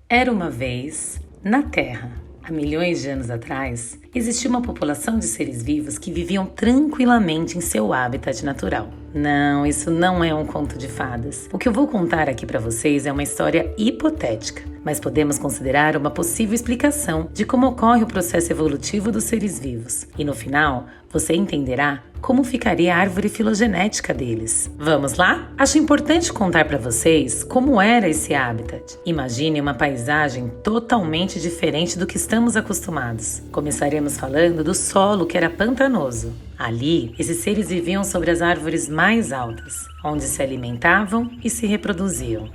Era uma vez, na Terra, há milhões de anos atrás, existia uma população de seres vivos que viviam tranquilamente em seu habitat natural. Não, isso não é um conto de fadas. O que eu vou contar aqui para vocês é uma história hipotética, mas podemos considerar uma possível explicação de como ocorre o processo evolutivo dos seres vivos. E no final, você entenderá como ficaria a árvore filogenética deles. Vamos lá? Acho importante contar para vocês como era esse habitat. Imagine uma paisagem totalmente diferente do que estamos acostumados. Começaremos falando do solo, que era pantanoso. Ali, esses seres viviam sobre as árvores mais altas, onde se alimentavam e se reproduziam.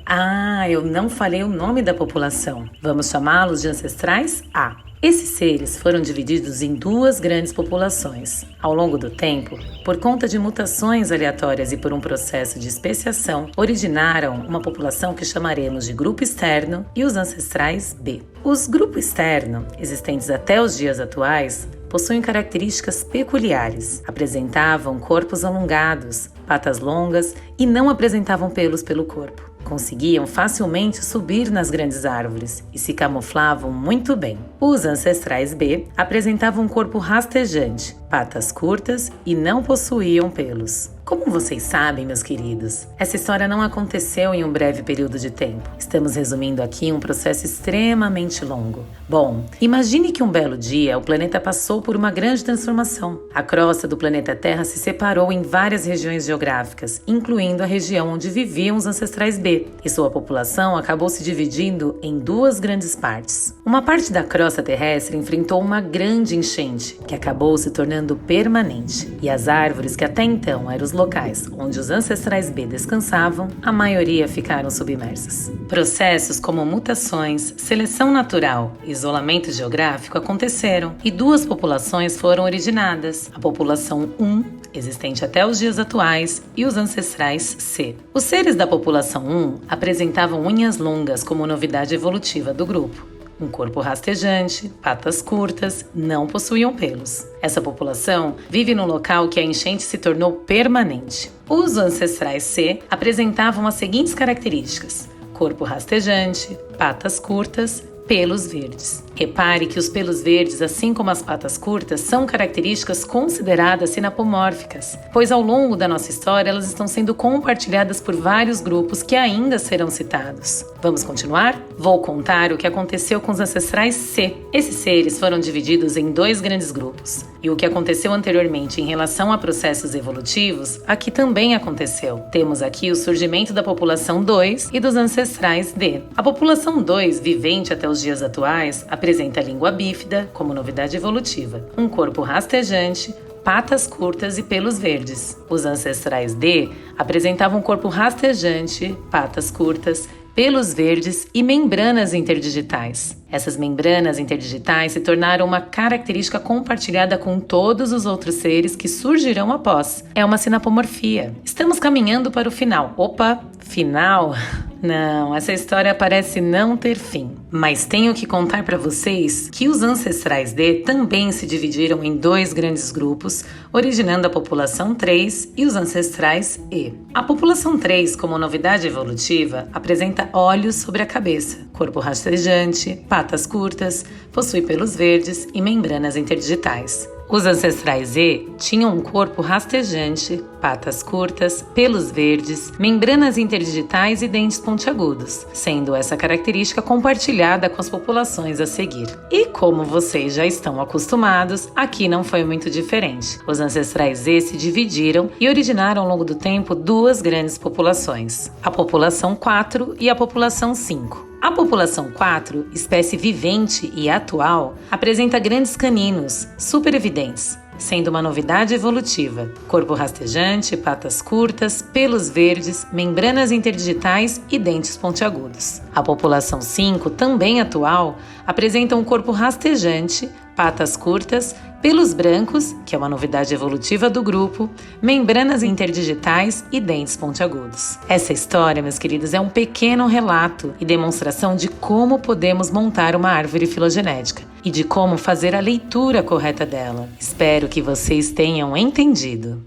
Eu não falei o nome da população. Vamos chamá-los de ancestrais A. Esses seres foram divididos em duas grandes populações. Ao longo do tempo, por conta de mutações aleatórias e por um processo de especiação, originaram uma população que chamaremos de grupo externo e os ancestrais B. Os grupos externos, existentes até os dias atuais, possuem características peculiares. Apresentavam corpos alongados, patas longas e não apresentavam pelos pelo corpo. Conseguiam facilmente subir nas grandes árvores e se camuflavam muito bem. Os ancestrais B apresentavam um corpo rastejante, patas curtas e não possuíam pelos. Como vocês sabem, meus queridos, essa história não aconteceu em um breve período de tempo. Estamos resumindo aqui um processo extremamente longo. Bom, imagine que um belo dia o planeta passou por uma grande transformação. A crosta do planeta Terra se separou em várias regiões geográficas, incluindo a região onde viviam os ancestrais B, e sua população acabou se dividindo em duas grandes partes. Uma parte da crosta terrestre enfrentou uma grande enchente, que acabou se tornando permanente, e as árvores que até então eram os locais onde os ancestrais B descansavam, a maioria ficaram submersas. Processos como mutações, seleção natural e isolamento geográfico aconteceram e duas populações foram originadas, a população 1, existente até os dias atuais, e os ancestrais C. Os seres da população 1 apresentavam unhas longas como novidade evolutiva do grupo. Um corpo rastejante, patas curtas, não possuíam pelos. Essa população vive no local que a enchente se tornou permanente. Os ancestrais C apresentavam as seguintes características: corpo rastejante, patas curtas, pelos verdes. Repare que os pelos verdes, assim como as patas curtas, são características consideradas sinapomórficas, pois ao longo da nossa história elas estão sendo compartilhadas por vários grupos que ainda serão citados. Vamos continuar? Vou contar o que aconteceu com os ancestrais C. Esses seres foram divididos em dois grandes grupos, e o que aconteceu anteriormente em relação a processos evolutivos, aqui também aconteceu. Temos aqui o surgimento da população 2 e dos ancestrais D. A população 2, vivente até os dias atuais, apresenta língua bífida como novidade evolutiva, um corpo rastejante, patas curtas e pelos verdes. Os ancestrais D apresentavam um corpo rastejante, patas curtas, pelos verdes e membranas interdigitais. Essas membranas interdigitais se tornaram uma característica compartilhada com todos os outros seres que surgirão após. É uma sinapomorfia. Estamos caminhando para o final. Opa, final? Não, essa história parece não ter fim. Mas tenho que contar para vocês que os ancestrais D também se dividiram em dois grandes grupos, originando a população 3 e os ancestrais E. A população 3, como novidade evolutiva, apresenta olhos sobre a cabeça, corpo rastejante, patas curtas, possui pelos verdes e membranas interdigitais. Os ancestrais E tinham um corpo rastejante, patas curtas, pelos verdes, membranas interdigitais e dentes pontiagudos, sendo essa característica compartilhada com as populações a seguir. E como vocês já estão acostumados, aqui não foi muito diferente. Os ancestrais E se dividiram e originaram ao longo do tempo duas grandes populações, a população 4 e a população 5. A população 4, espécie vivente e atual, apresenta grandes caninos, super evidentes, sendo uma novidade evolutiva. Corpo rastejante, patas curtas, pelos verdes, membranas interdigitais e dentes pontiagudos. A população 5, também atual, apresenta um corpo rastejante, patas curtas, pelos brancos, que é uma novidade evolutiva do grupo, membranas interdigitais e dentes pontiagudos. Essa história, meus queridos, é um pequeno relato e demonstração de como podemos montar uma árvore filogenética e de como fazer a leitura correta dela. Espero que vocês tenham entendido.